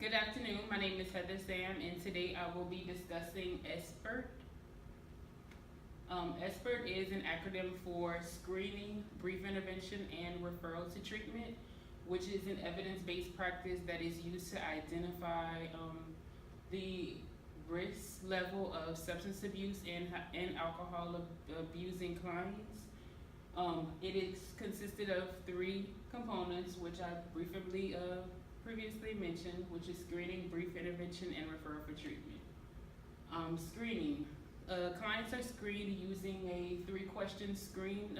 Good afternoon. My name is Heather Sam, and today I will be discussing SBIRT. SBIRT is an acronym for Screening, Brief Intervention, and Referral to Treatment, which is an evidence-based practice that is used to identify the risk level of substance abuse and alcohol abusing clients. It is consisted of three components, which I briefly previously mentioned, which is screening, brief intervention, and referral for treatment. Screening. Clients are screened using a three-question screening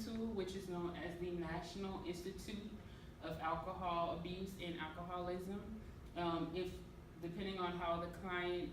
tool, which is known as the National Institute of Alcohol Abuse and Alcoholism. If depending on how the client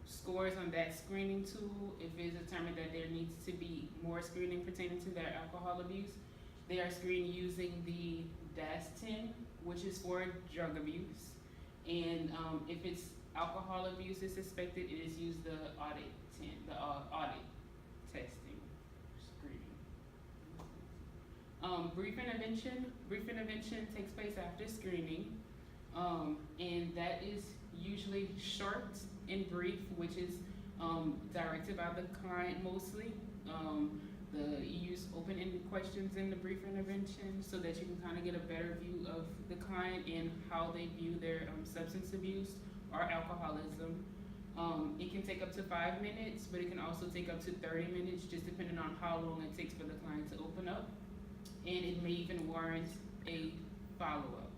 scores on that screening tool, if it is determined that there needs to be more screening pertaining to their alcohol abuse, they are screened using the DAS-10, which is for drug abuse, and if it's alcohol abuse is suspected, it is used the audit 10, the audit testing screening. Brief intervention takes place after screening, and that is usually short and brief, which is directed by the client mostly. You use open-ended questions in the brief intervention so that you can kind of get a better view of the client and how they view their substance abuse or alcoholism. It can take up to 5 minutes, but it can also take up to 30 minutes, just depending on how long it takes for the client to open up. And it may even warrant a follow-up.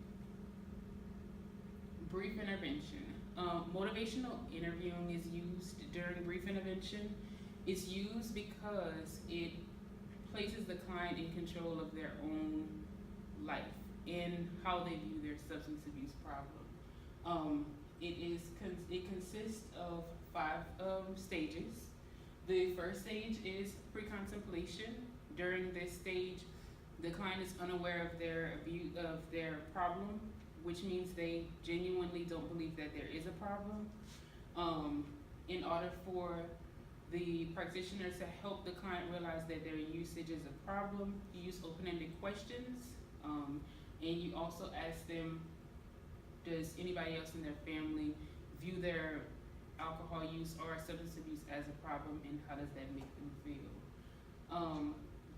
Brief intervention. Motivational interviewing is used during brief intervention. It's used because it places the client in control of their own life and how they view their substance abuse problem. It consists of 5 stages. The first stage is pre-contemplation. During this stage, the client is unaware of their problem, which means they genuinely don't believe that there is a problem. In order for the practitioner to help the client realize that their usage is a problem, you use open-ended questions, and you also ask them, does anybody else in their family view their alcohol use or substance abuse as a problem, and how does that make them feel?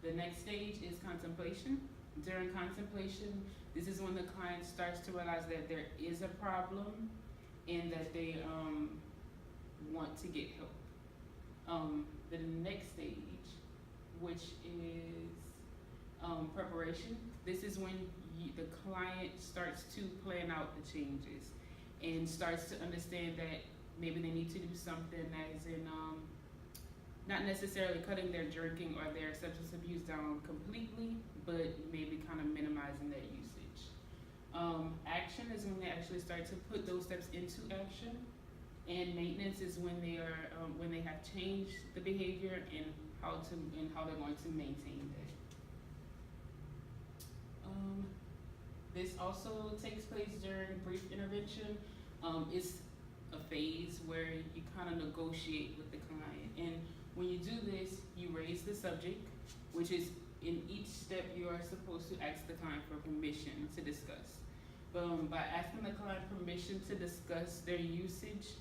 The next stage is contemplation. During contemplation, this is when the client starts to realize that there is a problem and that they want to get help. The next stage, which is preparation. This is when the client starts to plan out the changes and starts to understand that maybe they need to do something as in not necessarily cutting their drinking or their substance abuse down completely, but maybe kind of minimizing their usage. Action is when they actually start to put those steps into action. And maintenance is when they are when they have changed the behavior and how they're going to maintain that. This also takes place during brief intervention. It's a phase where you kind of negotiate with the client, and when you do this, you raise the subject, which is in each step you are supposed to ask the client for permission to discuss. By asking the client permission to discuss their usage,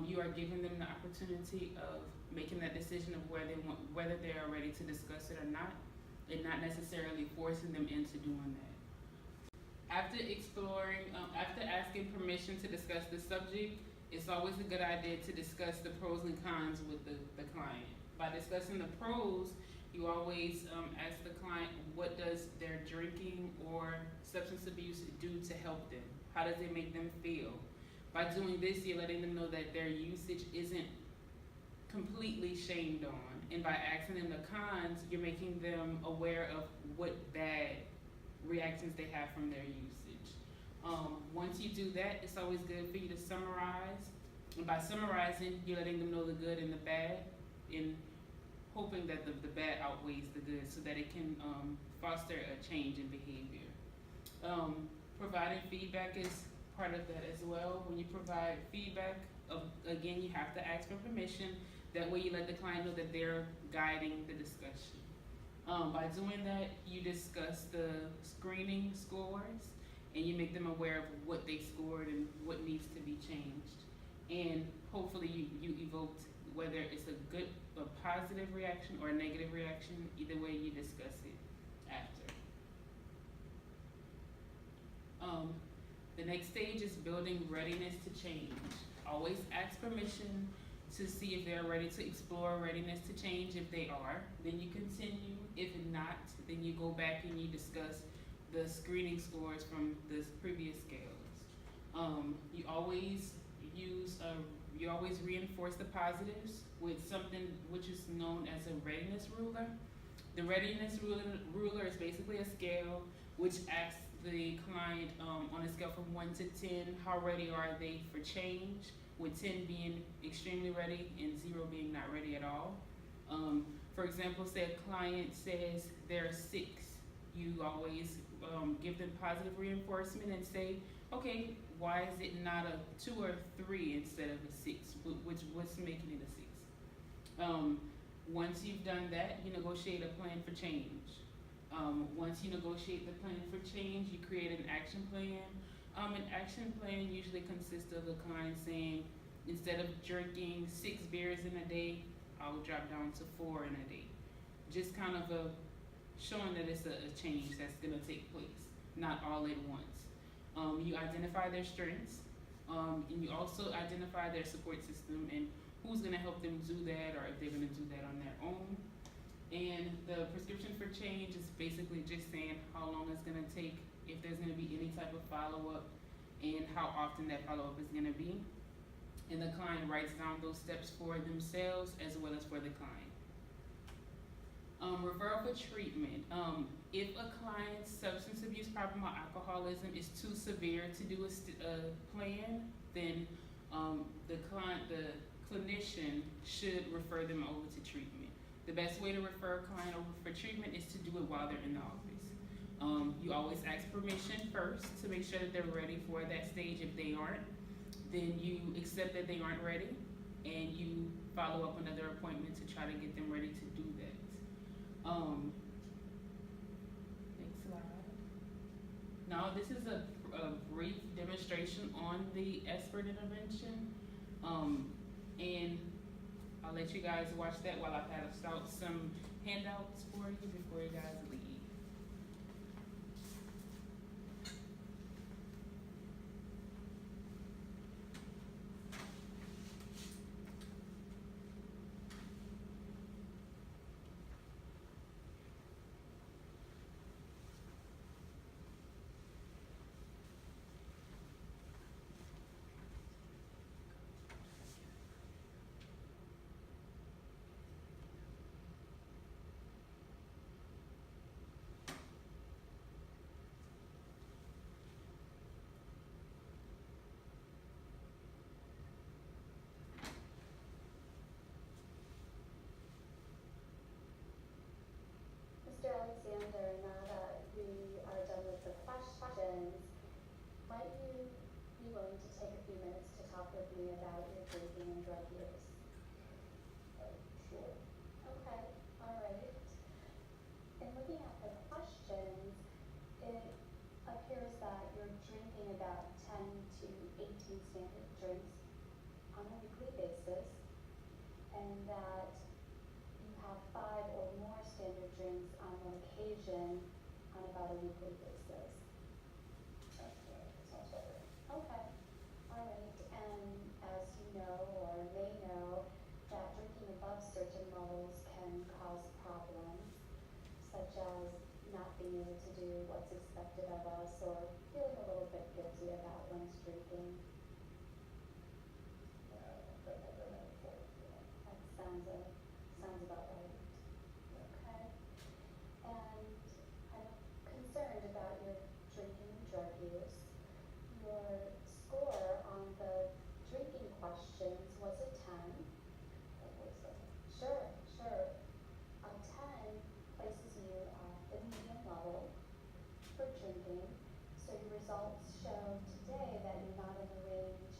you are giving them the opportunity of making that decision of whether they are ready to discuss it or not, and not necessarily forcing them into doing that. After asking permission to discuss the subject, it's always a good idea to discuss the pros and cons with the client. By discussing the pros, you always ask the client, what does their drinking or substance abuse do to help them? How does it make them feel? By doing this, you're letting them know that their usage isn't completely shamed on. And by asking them the cons, you're making them aware of what bad reactions they have from their usage. Once you do that, it's always good for you to summarize. And by summarizing, you're letting them know the good and the bad, and hoping that the bad outweighs the good so that it can foster a change in behavior. Providing feedback is part of that as well. When you provide feedback, again, you have to ask for permission. That way you let the client know that they're guiding the discussion. By doing that, you discuss the screening scores, and you make them aware of what they scored and what needs to be changed. And hopefully you evoked whether it's a positive reaction or a negative reaction, either way you discuss it after. The next stage is building readiness to change. Always ask permission to see if they're ready to explore readiness to change. If they are, then you continue. If not, then you go back and you discuss the screening scores from the previous scales. You always reinforce the positives with something which is known as a readiness ruler. The readiness ruler is basically a scale which asks the client on a scale from 1 to 10, how ready are they for change, with 10 being extremely ready and 0 being not ready at all. For example, say a client says they're a 6, you always give them positive reinforcement and say, okay, why is it not a 2 or 3 instead of a 6? What's making it a 6? Once you've done that, you negotiate a plan for change. Once you negotiate the plan for change, you create an action plan. An action plan usually consists of the client saying, instead of drinking 6 beers in a day, I'll drop down to 4 in a day. Just kind of showing that it's a change that's going to take place, not all at once. You identify their strengths, and you also identify their support system and who's going to help them do that, or if they're going to do that on their own. And the prescription for change is basically just saying how long it's going to take, if there's going to be any type of follow-up, and how often that follow-up is going to be. And the client writes down those steps for themselves as well as for the client. Referral for treatment. If a client's substance abuse problem or alcoholism is too severe to do a plan, then the clinician should refer them over to treatment. The best way to refer a client over for treatment is to do it while they're in the office. You always ask permission first to make sure that they're ready for that stage. If they aren't, then you accept that they aren't ready, and you follow up another appointment to try to get them ready to do that. Next slide. Now this is a brief demonstration on the SBIRT intervention, and I'll let you guys watch that while I pass out some handouts for you before you guys leave. Mr. Alexander, now that we are done with the questions, might you be willing to take a few minutes to talk with me about your drinking and drug use? Sure. Okay, all right. In looking at the questions, it appears that you're drinking about 10 to 18 standard drinks on a weekly basis, and that you have 5 or more standard drinks on one occasion on about a weekly basis. That sounds about right. Okay, all right. And as you know or may know, that drinking above certain levels can cause problems, such as not being able to do what's expected of us, or feeling a little bit guilty about one's drinking. I've never done that before. That sounds about right. Okay. And I'm concerned about your drinking and drug use. Your score on the drinking questions was a 10. What is that? Sure. A 10 places you at the medium level for drinking. So your results show today that you're not in the range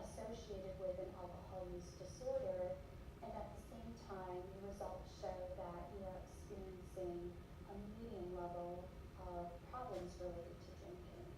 associated with an alcohol use disorder, and at the same time, your results show that you are experiencing a medium level of problems related to drinking.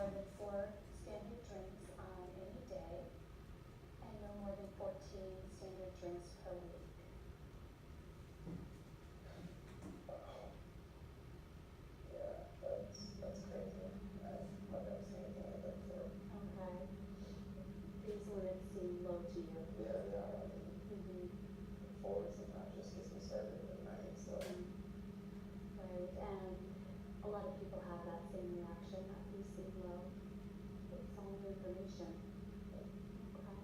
more than 4 standard drinks on any day, and no more than 14 standard drinks per week. Wow. Yeah, that's crazy. I've never seen anything like that before. Okay. These limits seem low to you. Yeah, they are. I mean, Mhm. 4 is not just gets me started at night, so. Right, and a lot of people have that same reaction, that these seem low. It's all new information. Okay.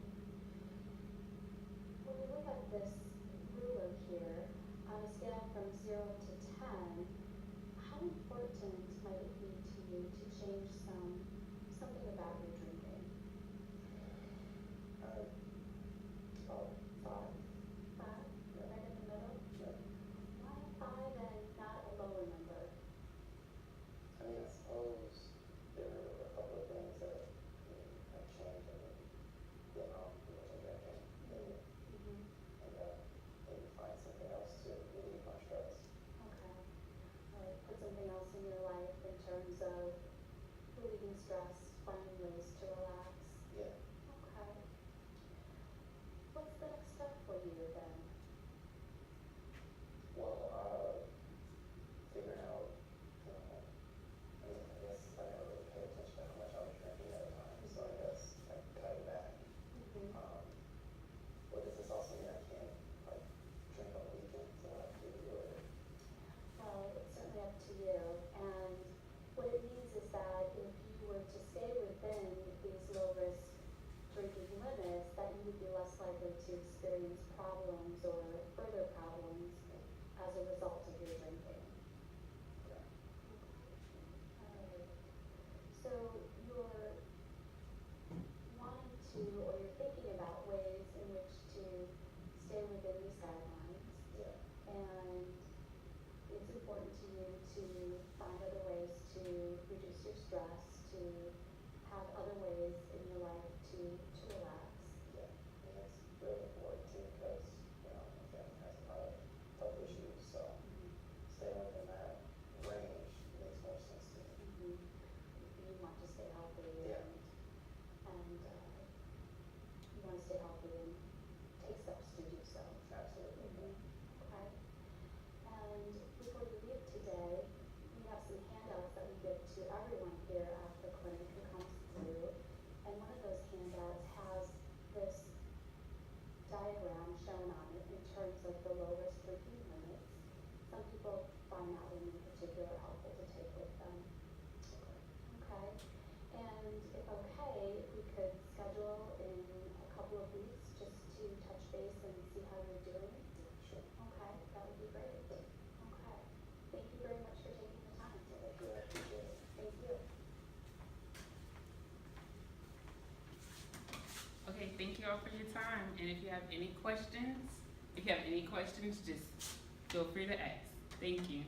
When we look at this ruler here, on a scale from 0 to 10, how important might it be to you to change something about your drinking? About 5. 5, Yeah. right in the middle? Yeah. Why 5 and not a lower number? I mean, I suppose there were a couple of things that have changed in the amount of people drinking. Maybe, Mhm. maybe find something else to relieve my stress. Okay. All right, put something else in your life in terms of relieving stress, finding ways to relax. Yeah. Okay. What's the next step for you then? Well, figuring out, I mean, I guess I never really paid attention to how much I was drinking at the time, so I guess I cut it back. Mhm. But does this also mean I can't, like, drink on the weekends or I have to, or? Well, it's certainly up to you. And what it means is that if you were to stay within these low-risk drinking limits, that you would be less likely to experience problems or further problems as a result of your drinking. Yeah. Alright. So you're wanting to, or you're thinking about ways in which to stay within these guidelines, Yeah. and it's important to you to find other ways to reduce your stress, to have other ways in your life to relax. Yeah. And it's really important too, because, my family has a lot of health issues, so staying within that range makes more sense to me. Mhm. You want to stay healthy, Yeah. and you want to stay healthy and take steps to do so. Absolutely. Okay. And before you leave today, we have some handouts that we give to everyone here at the clinic who comes through. And one of those handouts has this diagram shown on it in terms of the low-risk drinking limits. Some people find that one in particular helpful to take with them. Okay? And if okay, if we could schedule in a couple of weeks just to touch base and see how you're doing. Sure. Okay, that would be great. Okay. Thank you very much for taking the time. Thank you, I appreciate it. Thank you. Okay, thank you all for your time, and if you have any questions, just feel free to ask. Thank you.